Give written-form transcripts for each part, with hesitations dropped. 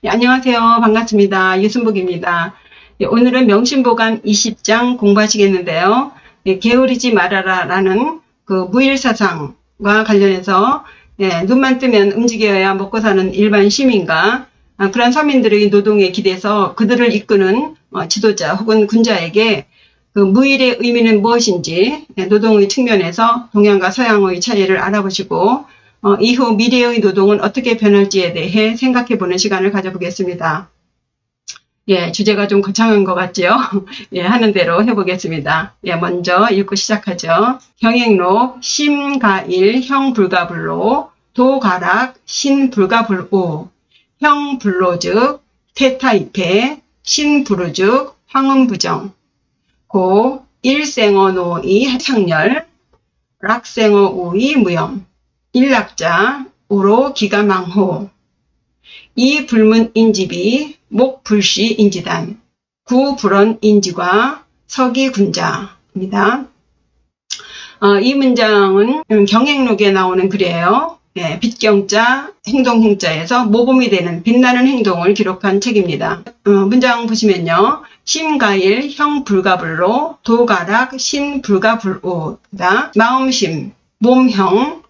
네, 안녕하세요. 반갑습니다. 유순복입니다. 오늘은 명심보감 20장 공부하시겠는데요. 게으르지 말아라 라는 그 무일사상과 관련해서 눈만 뜨면 움직여야 먹고 사는 일반 시민과 그런 서민들의 노동에 기대서 그들을 이끄는 지도자 혹은 군자에게 그 무일의 의미는 무엇인지 노동의 측면에서 동양과 서양의 차이를 알아보시고 이후 미래의 노동은 어떻게 변할지에 대해 생각해보는 시간을 가져보겠습니다. 주제가 좀 거창한 것 같지요? 하는 대로 해보겠습니다. 먼저 읽고 시작하죠. 경행록 심가일 형불가불로 도가락 신불가불오 형불로 즉 태타이패 신부르즉 황음부정 고 일생어노이 창렬 락생어우이 무염 일락자 우로 기가망호 이불문인집이 목불시인지단 구불언인지과 서기군자입니다. 이 문장은 경행록에 나오는 글이에요. 빛경자 행동행자에서 모범이 되는 빛나는 행동을 기록한 책입니다. 문장 보시면요. 심가일 형불가불로 도가락 신불가불오다 마음심 몸형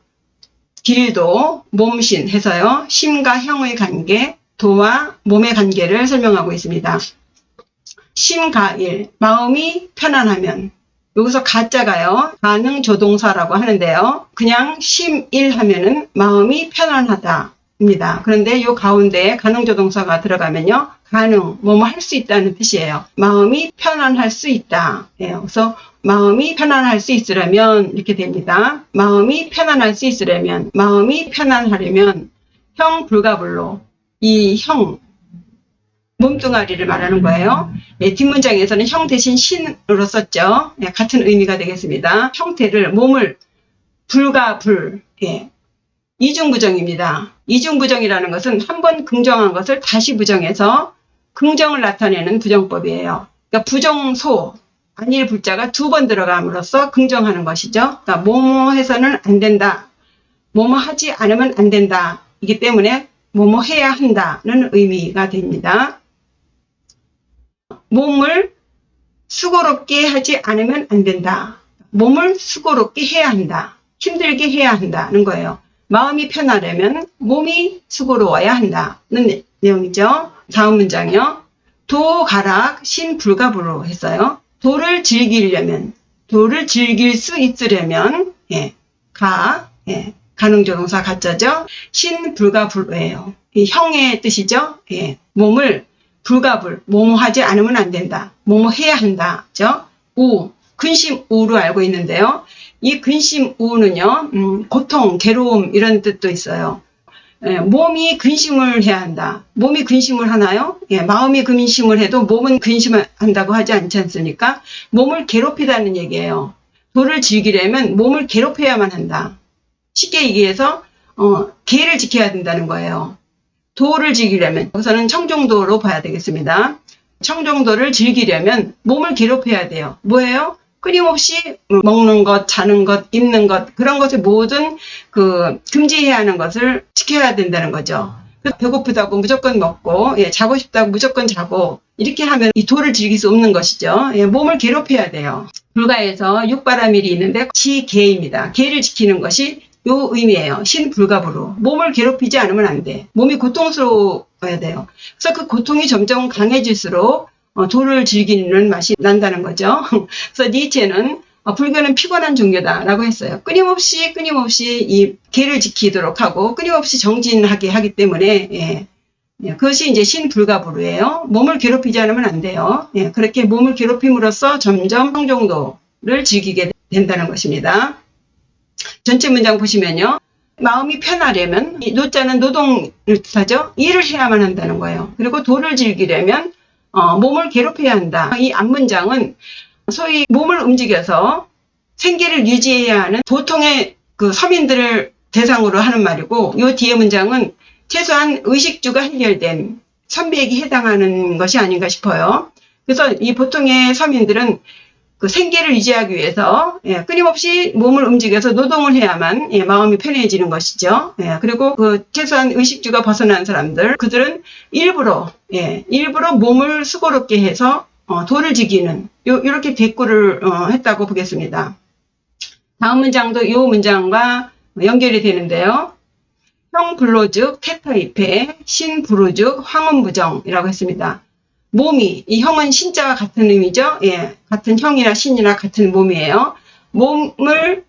길도 몸신 해서요. 심과 형의 관계, 도와 몸의 관계를 설명하고 있습니다. 심가일, 마음이 편안하면 여기서 가자가요. 가능조동사라고 하는데요. 그냥 심일 하면은 마음이 편안하다 입니다. 그런데 이 가운데에 가능조동사가 들어가면요. 가능, 뭐뭐 할 수 있다는 뜻이에요. 마음이 편안할 수 있다. 그래서 마음이 편안할 수 있으려면 이렇게 됩니다. 마음이 편안할 수 있으려면, 마음이 편안하려면 형 불가불로 이 형 몸뚱아리를 말하는 거예요. 뒷문장에서는 형 대신 신으로 썼죠. 같은 의미가 되겠습니다. 형태를 몸을 불가불 이중부정입니다. 이중부정이라는 것은 한 번 긍정한 것을 다시 부정해서 긍정을 나타내는 부정법이에요. 그러니까 부정소 안일 불자가 두 번 들어감으로써 긍정하는 것이죠. 그러니까 뭐뭐 해서는 안 된다. 뭐뭐 하지 않으면 안 된다. 이기 때문에 뭐뭐 해야 한다는 의미가 됩니다. 몸을 수고롭게 하지 않으면 안 된다. 몸을 수고롭게 해야 한다. 힘들게 해야 한다는 거예요. 마음이 편하려면 몸이 수고로워야 한다는 내용이죠. 다음 문장이요. 도가락 신불가불로 했어요. 도를 즐기려면, 도를 즐길 수 있으려면, 가능조동사 가짜죠. 신불가불로예요. 형의 뜻이죠. 몸을 불가불, 뭐뭐 하지 않으면 안 된다. 뭐뭐 해야 한다. 죠? 우, 근심 우로 알고 있는데요. 이 근심 우는요, 고통, 괴로움 이런 뜻도 있어요. 몸이 근심을 해야 한다. 몸이 근심을 하나요? 마음이 근심을 해도 몸은 근심을 한다고 하지 않지 않습니까? 몸을 괴롭히다는 얘기예요. 도를 즐기려면 몸을 괴롭혀야만 한다. 쉽게 얘기해서 계를 지켜야 된다는 거예요. 도를 즐기려면 우선은 청정도로 봐야 되겠습니다. 청정도를 즐기려면 몸을 괴롭혀야 돼요. 뭐예요? 끊임없이 먹는 것, 자는 것, 입는 것 그런 것을 모든 금지해야 하는 것을 지켜야 된다는 거죠. 배고프다고 무조건 먹고 자고 싶다고 무조건 자고 이렇게 하면 이 도를 즐길 수 없는 것이죠. 몸을 괴롭혀야 돼요. 불가에서 육바라밀이 있는데 지계입니다. 계를 지키는 것이 요 의미예요. 신불가불로. 몸을 괴롭히지 않으면 안 돼. 몸이 고통스러워야 돼요. 그래서 그 고통이 점점 강해질수록 도를 즐기는 맛이 난다는 거죠. 그래서 니체는 불교는 피곤한 종교다라고 했어요. 끊임없이 이 계를 지키도록 하고 끊임없이 정진하게 하기 때문에 그것이 이제 신불가불로예요. 몸을 괴롭히지 않으면 안 돼요. 그렇게 몸을 괴롭힘으로써 점점 청정도를 즐기게 된다는 것입니다. 전체 문장 보시면요. 마음이 편하려면 이 노자는 노동을 뜻하죠. 일을 해야만 한다는 거예요. 그리고 도를 즐기려면 몸을 괴롭혀야 한다. 이 앞문장은 소위 몸을 움직여서 생계를 유지해야 하는 보통의 그 서민들을 대상으로 하는 말이고 이 뒤에 문장은 최소한 의식주가 해결된 선비에게 해당하는 것이 아닌가 싶어요. 그래서 이 보통의 서민들은 그 생계를 유지하기 위해서 끊임없이 몸을 움직여서 노동을 해야만 마음이 편해지는 것이죠. 그리고 그 최소한 의식주가 벗어난 사람들, 그들은 일부러 몸을 수고롭게 해서 도를 지키는 이렇게 대꾸를 했다고 보겠습니다. 다음 문장도 이 문장과 연결이 되는데요. 형 불로즉 태타입해 신부르즉 황음부정이라고 했습니다. 몸이, 이 형은 신자와 같은 의미죠. 같은 형이나 신이나 같은 몸이에요. 몸을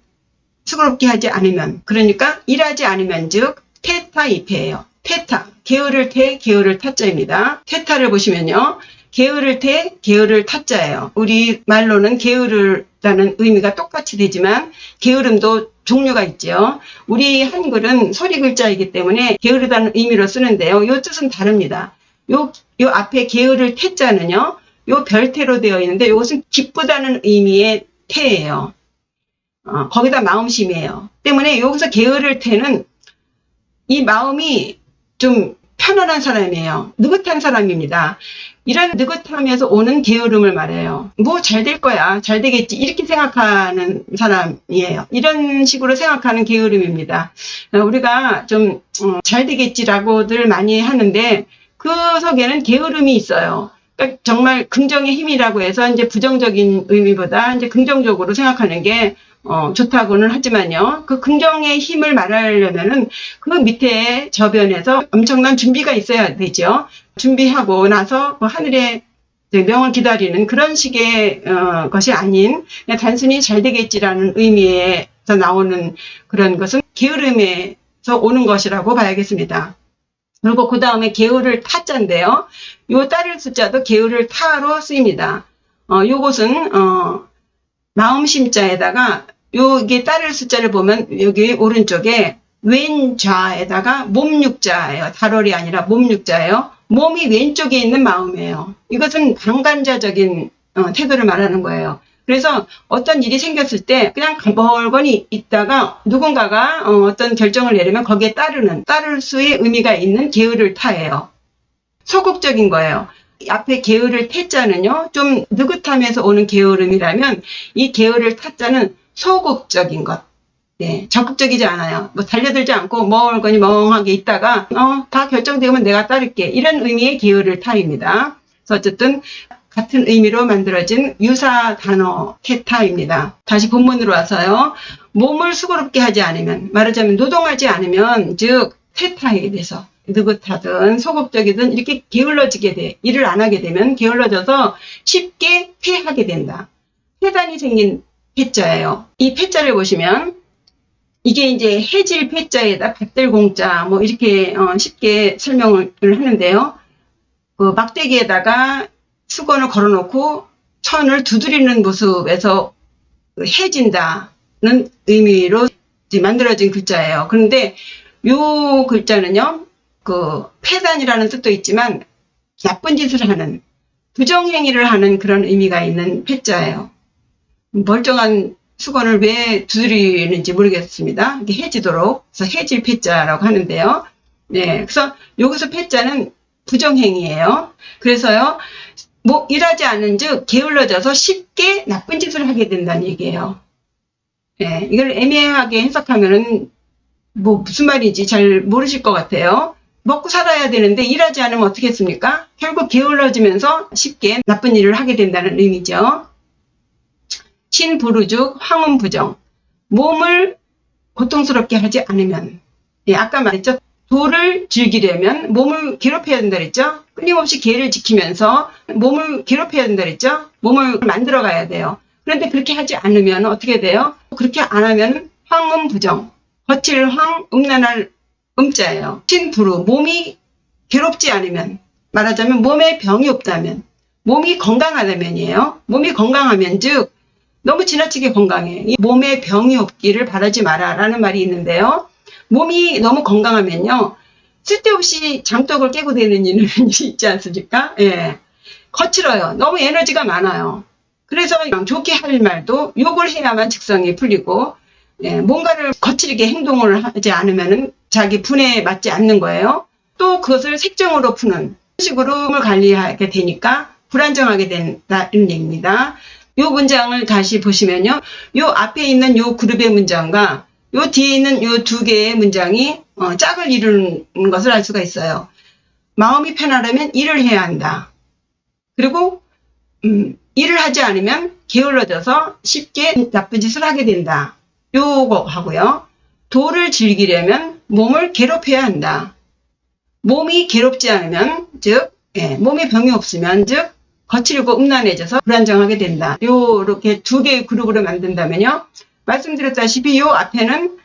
수고롭게 하지 않으면, 그러니까 일하지 않으면 즉 태타입해예요. 태타, 게으를 태, 게으를 타자입니다. 태타를 보시면요. 게으를 태, 게으를 타자예요. 우리 말로는 게으르다는 의미가 똑같이 되지만 게으름도 종류가 있죠. 우리 한글은 소리 글자이기 때문에 게으르다는 의미로 쓰는데요. 이 뜻은 다릅니다. 요 앞에 게으를 태자는요, 요 별태로 되어 있는데 이것은 기쁘다는 의미의 태예요. 거기다 마음심이에요. 때문에 여기서 게으를 태는 이 마음이 좀 편안한 사람이에요. 느긋한 사람입니다. 이런 느긋함에서 오는 게으름을 말해요. 뭐 잘 될 거야, 잘 되겠지, 이렇게 생각하는 사람이에요. 이런 식으로 생각하는 게으름입니다. 우리가 좀 잘 되겠지라고들 많이 하는데 그 속에는 게으름이 있어요. 그러니까 정말 긍정의 힘이라고 해서 이제 부정적인 의미보다 이제 긍정적으로 생각하는 게 좋다고는 하지만요. 그 긍정의 힘을 말하려면은 그 밑에 저변에서 엄청난 준비가 있어야 되죠. 준비하고 나서 하늘의 명을 기다리는 그런 식의 것이 아닌 그냥 단순히 잘 되겠지라는 의미에서 나오는 그런 것은 게으름에서 오는 것이라고 봐야겠습니다. 그리고 그 다음에 게으를 타자인데요. 요 따를 숫자도 게으를 타로 쓰입니다. 요것은 마음심자에다가 여기 따를 숫자를 보면 여기 오른쪽에 왼좌에다가 몸육자예요. 달월이 아니라 몸육자예요. 몸이 왼쪽에 있는 마음이에요. 이것은 방관자적인 태도를 말하는 거예요. 그래서 어떤 일이 생겼을 때 그냥 멀거니 있다가 누군가가 어떤 결정을 내리면 거기에 따를 수의 의미가 있는 게으를 타예요. 소극적인 거예요. 앞에 게으를 태자는요, 좀 느긋함에서 오는 게으름이라면 이 게으를 타자는 소극적인 것. 적극적이지 않아요. 뭐 달려들지 않고 멀거니 멍하게 있다가 다 결정되면 내가 따를게. 이런 의미의 게으를 타입니다. 그래서 어쨌든 같은 의미로 만들어진 유사 단어 태타입니다. 다시 본문으로 와서요. 몸을 수고롭게 하지 않으면, 말하자면 노동하지 않으면 즉 태타에 대해서 느긋하든 소극적이든 이렇게 게을러지게 돼. 일을 안 하게 되면 게을러져서 쉽게 패하게 된다. 폐단이 생긴 패자예요. 이 패자를 보시면 이게 이제 해질 패자에다 받들 공자 뭐 이렇게 쉽게 설명을 하는데요. 그 막대기에다가 수건을 걸어놓고 천을 두드리는 모습에서 해진다는 의미로 만들어진 글자예요. 그런데 이 글자는요, 그 폐단이라는 뜻도 있지만 나쁜 짓을 하는, 부정행위를 하는 그런 의미가 있는 패자예요. 멀쩡한 수건을 왜 두드리는지 모르겠습니다. 이게 해지도록, 그래서 해질 패자라고 하는데요. 그래서 여기서 패자는 부정행위예요. 그래서요, 뭐 일하지 않은 즉 게을러져서 쉽게 나쁜 짓을 하게 된다는 얘기예요. 이걸 애매하게 해석하면은 뭐 무슨 말인지 잘 모르실 것 같아요. 먹고 살아야 되는데 일하지 않으면 어떻게 했습니까? 결국 게을러지면서 쉽게 나쁜 일을 하게 된다는 의미죠. 신부르죽 황음부정, 몸을 고통스럽게 하지 않으면, 아까 말했죠. 도를 즐기려면 몸을 괴롭혀야 된다 그랬죠. 끊임없이 계를 지키면서 몸을 괴롭혀야 된다 그랬죠. 몸을 만들어 가야 돼요. 그런데 그렇게 하지 않으면 어떻게 돼요? 그렇게 안 하면 황음부정, 거칠 황, 음란할 음자예요. 신부르, 몸이 괴롭지 않으면, 말하자면 몸에 병이 없다면, 몸이 건강하다면이에요. 몸이 건강하면 즉 너무 지나치게 건강해. 이 몸에 병이 없기를 바라지 마라 라는 말이 있는데요. 몸이 너무 건강하면요, 쓸데없이 장독을 깨고 되는 일이 있지 않습니까? 거칠어요. 너무 에너지가 많아요. 그래서 좋게 할 말도 욕을 해야만 직성이 풀리고, 뭔가를 거칠게 행동을 하지 않으면 자기 분에 맞지 않는 거예요. 또 그것을 색정으로 푸는 식으로 몸을 관리하게 되니까 불안정하게 된다는 얘기입니다. 요 문장을 다시 보시면요. 요 앞에 있는 요 그룹의 문장과 요 뒤에 있는 요 두 개의 문장이 짝을 이루는 것을 알 수가 있어요. 마음이 편하려면 일을 해야 한다. 그리고 일을 하지 않으면 게을러져서 쉽게 나쁜 짓을 하게 된다. 요거 하고요. 도를 즐기려면 몸을 괴롭혀야 한다. 몸이 괴롭지 않으면, 즉 몸에 병이 없으면, 즉 거칠고 음란해져서 불안정하게 된다. 요렇게 두 개의 그룹으로 만든다면요. 말씀드렸다시피 요 앞에는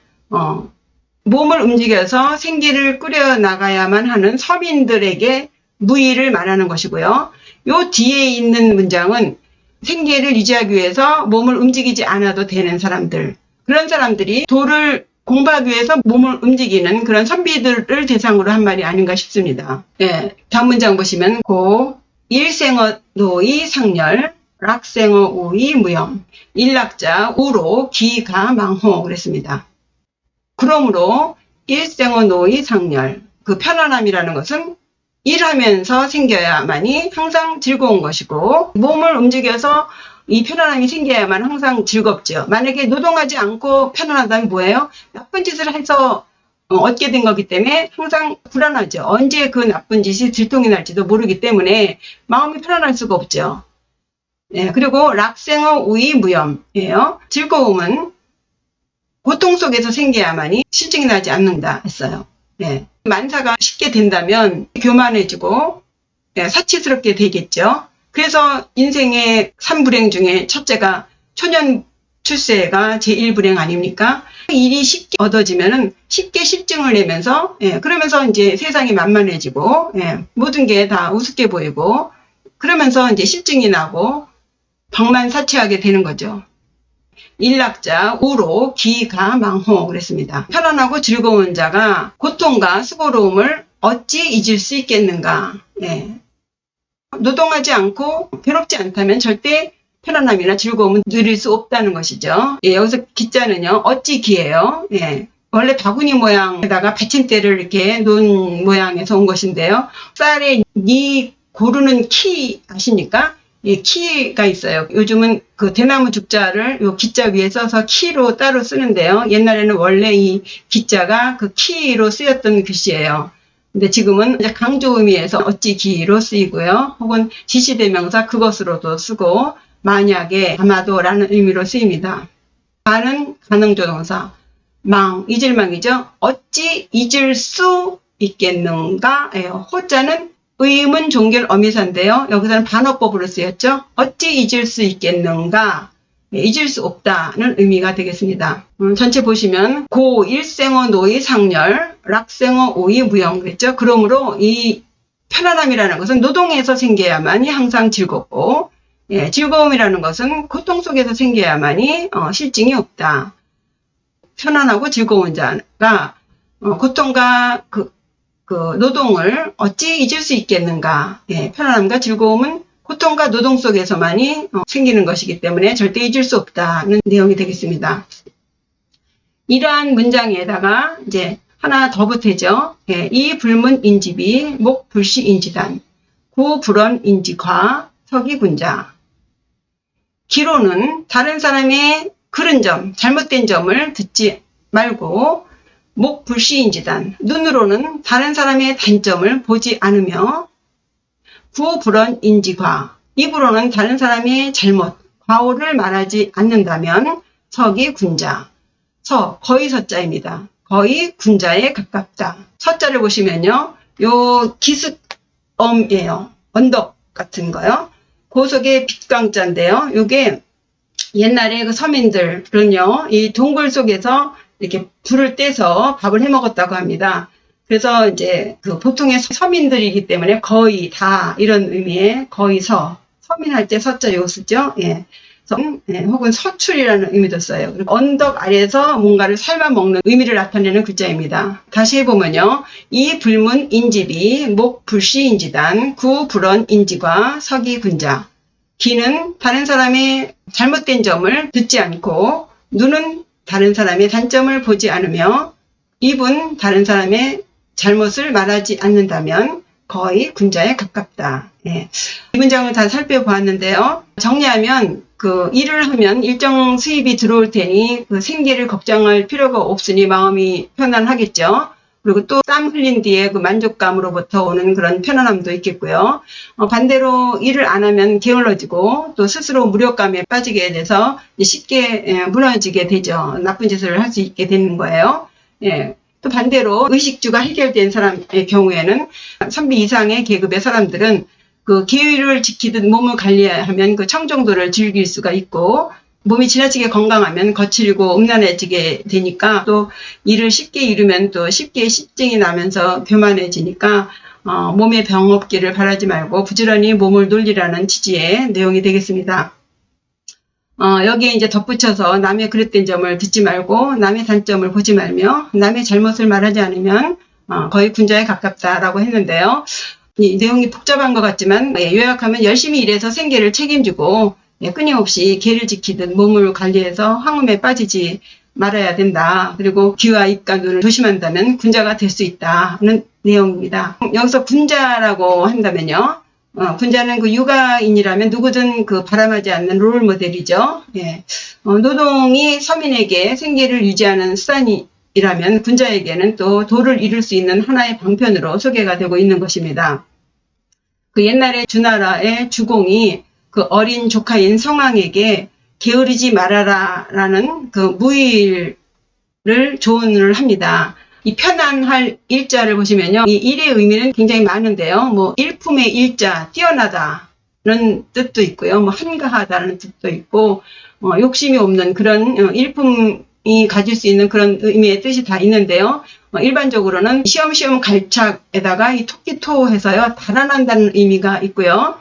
몸을 움직여서 생계를 꾸려나가야만 하는 서민들에게 무의를 말하는 것이고요. 요 뒤에 있는 문장은 생계를 유지하기 위해서 몸을 움직이지 않아도 되는 사람들, 그런 사람들이 도를 공부하기 위해서 몸을 움직이는 그런 선비들을 대상으로 한 말이 아닌가 싶습니다. 예, 다음 문장 보시면 고 일생어 노이 상렬 락생어 우이 무염 일락자 우로 기가 망호 그랬습니다. 그러므로 일생어 노이 상렬, 그 편안함이라는 것은 일하면서 생겨야만이 항상 즐거운 것이고, 몸을 움직여서 이 편안함이 생겨야만 항상 즐겁죠. 만약에 노동하지 않고 편안하다면 뭐예요? 나쁜 짓을 해서 얻게 된 거기 때문에 항상 불안하죠. 언제 그 나쁜 짓이 들통이 날지도 모르기 때문에 마음이 편안할 수가 없죠. 예, 그리고 락생어 우이 무염이에요. 즐거움은 고통 속에서 생겨야만이 실증이 나지 않는다 했어요. 예, 만사가 쉽게 된다면 교만해지고 사치스럽게 되겠죠. 그래서 인생의 3불행 중에 첫째가 초년 출세가 제1불행 아닙니까? 일이 쉽게 얻어지면은 쉽게 실증을 내면서, 그러면서 이제 세상이 만만해지고, 모든 게 다 우습게 보이고, 그러면서 이제 실증이 나고, 방만사치하게 되는 거죠. 일락자, 우로, 기가, 망호 그랬습니다. 편안하고 즐거운 자가 고통과 수고로움을 어찌 잊을 수 있겠는가. 노동하지 않고 괴롭지 않다면 절대 편안함이나 즐거움은 누릴 수 없다는 것이죠. 여기서 기자는요, 어찌 기예요. 원래 바구니 모양에다가 받침대를 이렇게 놓은 모양에서 온 것인데요. 쌀에 니 고르는 키 아십니까? 키가 있어요. 요즘은 그 대나무 죽자를 요 기자 위에 써서 키로 따로 쓰는데요. 옛날에는 원래 이 기자가 그 키로 쓰였던 글씨예요. 근데 지금은 이제 강조 의미에서 어찌 기로 쓰이고요. 혹은 지시대명사 그것으로도 쓰고, 만약에 아마도라는 의미로 쓰입니다. 가는 가능조동사, 망, 잊을망이죠. 어찌 잊을 수 있겠는가예요. 호자는 의문 종결 어미사인데요. 여기서는 반어법으로 쓰였죠. 어찌 잊을 수 있겠는가, 잊을 수 없다는 의미가 되겠습니다. 전체 보시면 고 일생어 노이 상렬 락생어 오이 무영 그랬죠. 그러므로 이 편안함이라는 것은 노동에서 생겨야만이 항상 즐겁고, 즐거움이라는 것은 고통 속에서 생겨야만이 실증이 없다. 편안하고 즐거운 자가 고통과 그 노동을 어찌 잊을 수 있겠는가. 편안함과 즐거움은 고통과 노동 속에서만이 생기는 것이기 때문에 절대 잊을 수 없다는 내용이 되겠습니다. 이러한 문장에다가 이제 하나 더 보태죠. 이 불문 인지비 목 불시 인지단 구 불언 인지과 서기 군자. 귀로는 다른 사람의 그른 점, 잘못된 점을 듣지 말고 목 불시 인지단, 눈으로는 다른 사람의 단점을 보지 않으며 구 불언 인지과, 입으로는 다른 사람의 잘못, 과오를 말하지 않는다면 서기 군자. 서, 거의 서자입니다. 거의 군자에 가깝다. 서자를 보시면요. 요 기습엄이에요. 언덕 같은 거요. 고속의 빛광자인데요. 요게 옛날에 그 서민들은요, 이 동굴 속에서 이렇게 불을 떼서 밥을 해 먹었다고 합니다. 그래서 이제 그 보통의 서민들이기 때문에 거의 다 이런 의미의 거의 서민할 때 서자 요거 쓰죠. 혹은 서출이라는 의미도 써요. 그리고 언덕 아래에서 뭔가를 삶아 먹는 의미를 나타내는 글자입니다. 다시 해보면요. 이 불문 인지비 목 불시 인지단 구 불언 인지과 서기 군자. 귀는 다른 사람의 잘못된 점을 듣지 않고, 눈은 다른 사람의 단점을 보지 않으며, 입은 다른 사람의 잘못을 말하지 않는다면 거의 군자에 가깝다. 예. 이 문장을 다 살펴보았는데요. 정리하면 일을 하면 일정 수입이 들어올 테니 생계를 걱정할 필요가 없으니 마음이 편안하겠죠. 그리고 또 땀 흘린 뒤에 만족감으로부터 오는 그런 편안함도 있겠고요. 반대로 일을 안 하면 게을러지고 또 스스로 무력감에 빠지게 돼서 쉽게 무너지게 되죠. 나쁜 짓을 할 수 있게 되는 거예요. 예. 또 반대로 의식주가 해결된 사람의 경우에는 선비 이상의 계급의 사람들은 계율을 지키듯 몸을 관리하면 청정도를 즐길 수가 있고, 몸이 지나치게 건강하면 거칠고 음란해지게 되니까, 또 일을 쉽게 이루면 또 쉽게 실증이 나면서 교만해지니까 몸에 병 없기를 바라지 말고 부지런히 몸을 놀리라는 취지의 내용이 되겠습니다. 여기에 이제 덧붙여서 남의 그릇된 점을 듣지 말고 남의 단점을 보지 말며 남의 잘못을 말하지 않으면 거의 군자에 가깝다라고 했는데요. 이 내용이 복잡한 것 같지만 요약하면 열심히 일해서 생계를 책임지고 끊임없이 계를 지키듯 몸을 관리해서 황음에 빠지지 말아야 된다. 그리고 귀와 입과 눈을 조심한다면 군자가 될 수 있다는 내용입니다. 여기서 군자라고 한다면요. 군자는 육아인이라면 누구든 바람하지 않는 롤 모델이죠. 예. 노동이 서민에게 생계를 유지하는 수단이라면 군자에게는 또 도를 이룰 수 있는 하나의 방편으로 소개가 되고 있는 것입니다. 옛날에 주나라의 주공이 어린 조카인 성왕에게 게으르지 말아라 라는 무일을 조언을 합니다. 이 편안할 일자를 보시면요. 이 일의 의미는 굉장히 많은데요. 일품의 일자, 뛰어나다는 뜻도 있고요. 한가하다는 뜻도 있고, 욕심이 없는 그런 일품이 가질 수 있는 그런 의미의 뜻이 다 있는데요. 일반적으로는 시험시험 갈착에다가 이 토끼토 해서요. 달아난다는 의미가 있고요.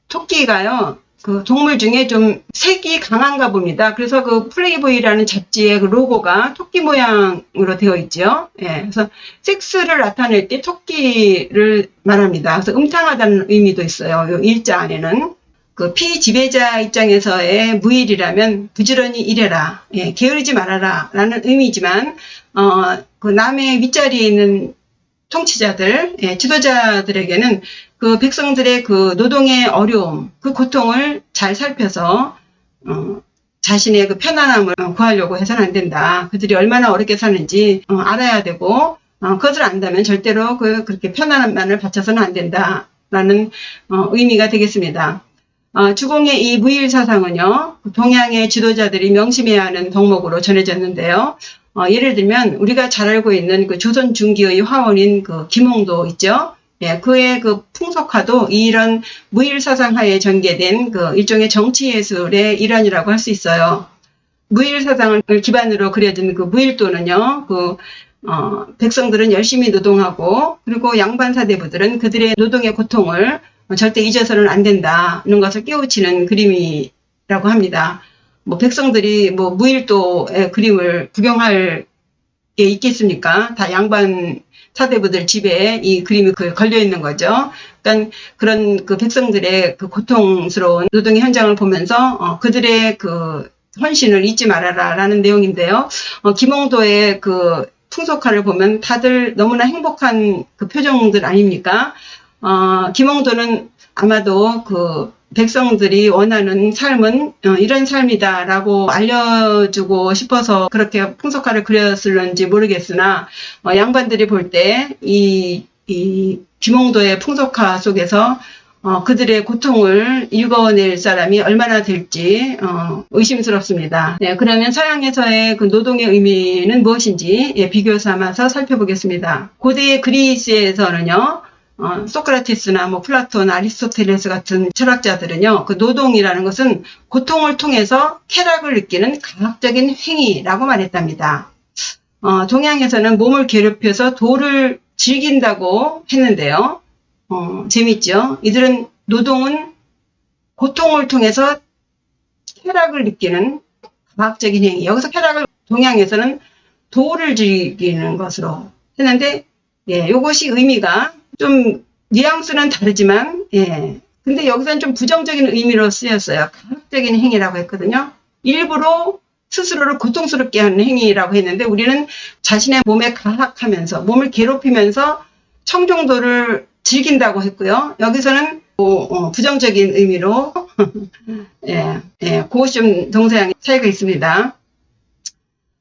토끼가요. 동물 중에 좀 색이 강한가 봅니다. 그래서 플레이보이라는 잡지의 로고가 토끼 모양으로 되어 있죠. 예, 그래서 섹스를 나타낼 때 토끼를 말합니다. 그래서 음탕하다는 의미도 있어요. 요 일자 안에는. 피지배자 입장에서의 무일이라면 부지런히 일해라. 예, 게으르지 말아라. 라는 의미지만, 남의 윗자리에 있는 통치자들, 지도자들에게는 백성들의 노동의 어려움, 고통을 잘 살펴서 자신의 편안함을 구하려고 해서는 안 된다. 그들이 얼마나 어렵게 사는지 알아야 되고, 그것을 안다면 절대로 그렇게 편안함만을 바쳐서는 안 된다라는 의미가 되겠습니다. 주공의 이 무일 사상은요, 동양의 지도자들이 명심해야 하는 덕목으로 전해졌는데요. 예를 들면 우리가 잘 알고 있는 조선 중기의 화원인 김홍도 있죠. 예, 그의 풍속화도 이런 무일 사상하에 전개된 일종의 정치 예술의 일환이라고 할 수 있어요. 무일 사상을 기반으로 그려진 무일도는요, 백성들은 열심히 노동하고, 그리고 양반 사대부들은 그들의 노동의 고통을 절대 잊어서는 안 된다는 것을 깨우치는 그림이라고 합니다. 백성들이 무일도의 그림을 구경할 게 있겠습니까? 다 양반 사대부들 집에 이 그림이 걸려 있는 거죠. 그러니까 그런 백성들의 고통스러운 노동의 현장을 보면서 그들의 헌신을 잊지 말아라 라는 내용인데요. 김홍도의 풍속화를 보면 다들 너무나 행복한 표정들 아닙니까? 김홍도는 아마도 백성들이 원하는 삶은 이런 삶이다라고 알려주고 싶어서 그렇게 풍속화를 그렸을런지 모르겠으나 양반들이 볼 때 이 김홍도의 풍속화 속에서 그들의 고통을 읽어낼 사람이 얼마나 될지 의심스럽습니다. 네, 그러면 서양에서의 노동의 의미는 무엇인지 비교 삼아서 살펴보겠습니다. 고대 그리스에서는요. 소크라테스나 플라톤, 아리스토텔레스 같은 철학자들은요, 노동이라는 것은 고통을 통해서 쾌락을 느끼는 과학적인 행위라고 말했답니다. 동양에서는 몸을 괴롭혀서 도를 즐긴다고 했는데요. 재밌죠? 이들은 노동은 고통을 통해서 쾌락을 느끼는 과학적인 행위. 여기서 쾌락을 동양에서는 도를 즐기는 것으로 했는데, 예, 이것이 의미가 좀 뉘앙스는 다르지만, 예. 근데 여기서는 좀 부정적인 의미로 쓰였어요. 과학적인 행위라고 했거든요. 일부러 스스로를 고통스럽게 하는 행위라고 했는데 우리는 자신의 몸에 가학하면서 몸을 괴롭히면서 청정도를 즐긴다고 했고요. 여기서는 부정적인 의미로 그것 좀 동사양의 차이가 있습니다.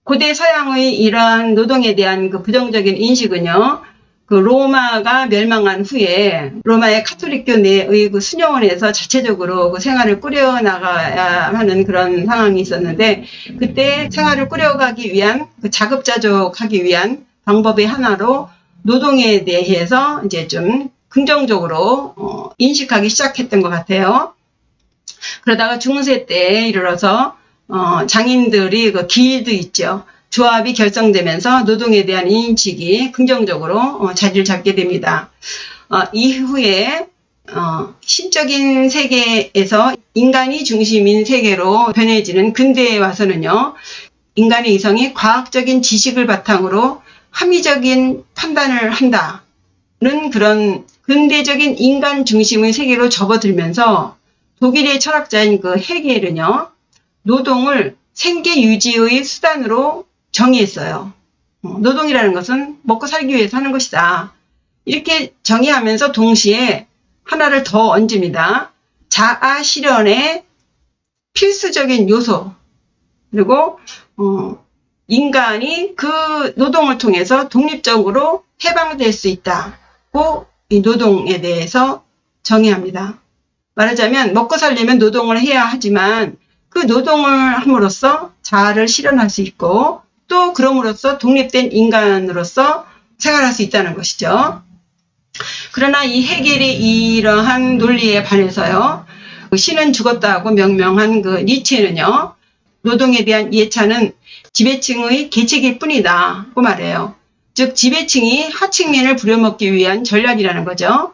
고대 서양의 이러한 노동에 대한 그 부정적인 인식은요, 그 로마가 멸망한 후에 로마의 카톨릭교 내의 그 수녀원에서 자체적으로 그 생활을 꾸려나가야 하는 그런 상황이 있었는데, 그때 생활을 꾸려가기 위한, 그 자급자족하기 위한 방법의 하나로 노동에 대해서 이제 좀 긍정적으로 인식하기 시작했던 것 같아요. 그러다가 중세 때에 이르러서 장인들이 그 길드 있죠. 조합이 결성되면서 노동에 대한 인식이 긍정적으로 자리를 잡게 됩니다. 이후에 신적인 세계에서 인간이 중심인 세계로 변해지는 근대에 와서는요, 인간의 이성이 과학적인 지식을 바탕으로 합리적인 판단을 한다는 그런 근대적인 인간 중심의 세계로 접어들면서 독일의 철학자인 그 헤겔은요, 노동을 생계 유지의 수단으로 정의했어요. 노동이라는 것은 먹고 살기 위해서 하는 것이다. 이렇게 정의하면서 동시에 하나를 더 얹습니다. 자아 실현의 필수적인 요소, 그리고 인간이 그 노동을 통해서 독립적으로 해방될 수 있다고 이 노동에 대해서 정의합니다. 말하자면 먹고 살려면 노동을 해야 하지만 그 노동을 함으로써 자아를 실현할 수 있고, 또 그럼으로써 독립된 인간으로서 생활할 수 있다는 것이죠. 그러나 이 헤겔의 이러한 논리에 반해서요, 신은 죽었다고 명명한 그 니체는요, 노동에 대한 예찬은 지배층의 계책일 뿐이다고 말해요. 즉 지배층이 하층민을 부려먹기 위한 전략이라는 거죠.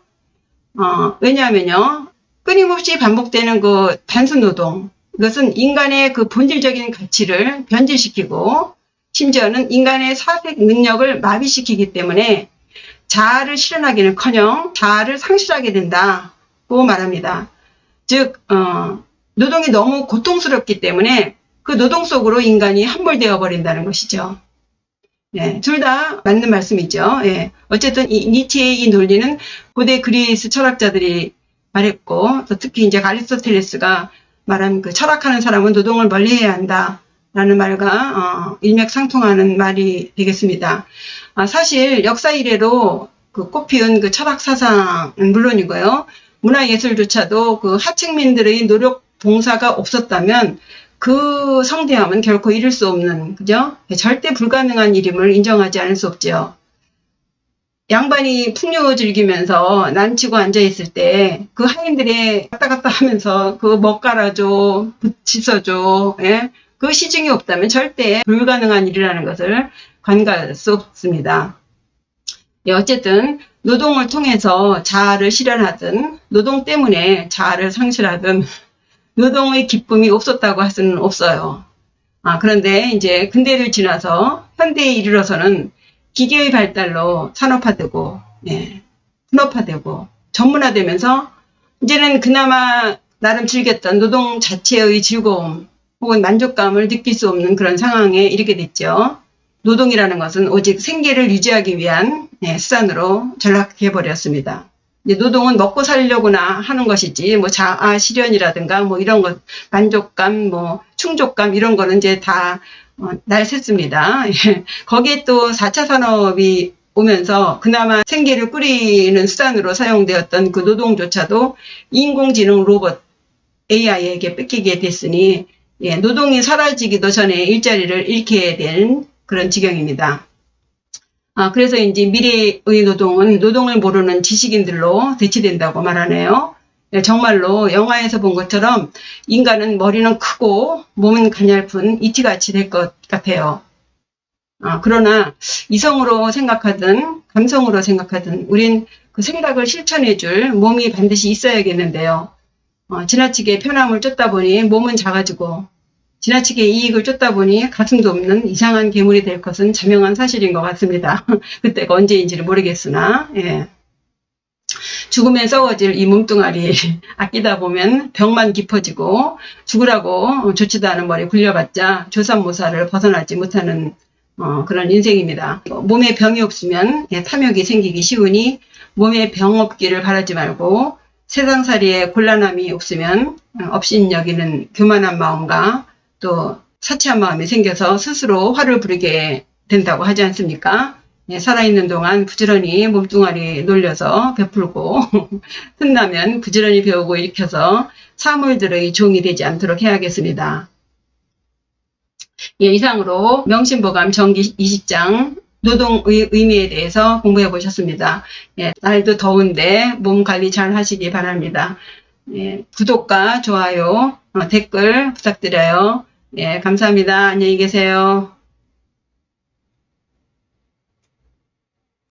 왜냐하면요, 끊임없이 반복되는 그 단순 노동, 이것은 인간의 그 본질적인 가치를 변질시키고 심지어는 인간의 사색 능력을 마비시키기 때문에 자아를 실현하기는커녕 자아를 상실하게 된다고 말합니다. 즉 노동이 너무 고통스럽기 때문에 그 노동 속으로 인간이 함몰되어 버린다는 것이죠. 둘 다 맞는 말씀이죠. 어쨌든 이 니체의 이 논리는 고대 그리스 철학자들이 말했고, 또 특히 이제 아리스토텔레스가 말한 그 철학하는 사람은 노동을 멀리해야 한다라는 말과 일맥상통하는 말이 되겠습니다. 사실 역사 이래로 그 꽃피운 그 철학 사상은 물론이고요, 문화예술조차도 그 하층민들의 노력 봉사가 없었다면 그 성대함은 결코 이룰 수 없는, 그죠? 절대 불가능한 일임을 인정하지 않을 수 없죠. 양반이 풍요 즐기면서 난치고 앉아있을 때 그 하인들이 왔다 갔다 하면서 그 먹 갈아줘, 씻어줘, 그 시중이 없다면 절대 불가능한 일이라는 것을 간과할 수 없습니다. 어쨌든 노동을 통해서 자아를 실현하든 노동 때문에 자아를 상실하든 노동의 기쁨이 없었다고 할 수는 없어요. 그런데 이제 근대를 지나서 현대에 이르러서는 기계의 발달로 산업화되고, 분업화되고, 전문화되면서 이제는 그나마 나름 즐겼던 노동 자체의 즐거움 혹은 만족감을 느낄 수 없는 그런 상황에 이르게 됐죠. 노동이라는 것은 오직 생계를 유지하기 위한 수단으로 전락해버렸습니다. 노동은 먹고 살려고나 하는 것이지, 뭐 자아 실현이라든가 뭐 이런 것, 만족감, 뭐 충족감 이런 거는 이제 다 날샜습니다. 거기에 또 4차 산업이 오면서 그나마 생계를 꾸리는 수단으로 사용되었던 그 노동조차도 인공지능 로봇 AI에게 뺏기게 됐으니 노동이 사라지기도 전에 일자리를 잃게 된 그런 지경입니다. 그래서 이제 미래의 노동은 노동을 모르는 지식인들로 대체된다고 말하네요. 정말로 영화에서 본 것처럼 인간은 머리는 크고 몸은 가냘픈 이티같이 될 것 같아요. 그러나 이성으로 생각하든 감성으로 생각하든 우린 그 생각을 실천해줄 몸이 반드시 있어야겠는데요. 지나치게 편함을 쫓다 보니 몸은 작아지고 지나치게 이익을 쫓다 보니 가슴도 없는 이상한 괴물이 될 것은 자명한 사실인 것 같습니다. 그때가 언제인지를 모르겠으나 죽으면 썩어질 이 몸뚱아리 아끼다 보면 병만 깊어지고 죽으라고 좋지도 않은 머리 굴려봤자 조삼모사를 벗어나지 못하는 그런 인생입니다. 몸에 병이 없으면 탐욕이 생기기 쉬우니 몸에 병 없기를 바라지 말고 세상살이에 곤란함이 없으면 업신여기는 교만한 마음과 또 사치한 마음이 생겨서 스스로 화를 부리게 된다고 하지 않습니까? 예, 살아있는 동안 부지런히 몸뚱아리 놀려서 베풀고 틈나면 부지런히 배우고 일으켜서 사물들의 종이 되지 않도록 해야겠습니다. 예, 이상으로 명심보감 정기 20장 노동의 의미에 대해서 공부해 보셨습니다. 예, 날도 더운데 몸 관리 잘 하시기 바랍니다. 예, 구독과 좋아요, 댓글 부탁드려요. 예, 감사합니다. 안녕히 계세요.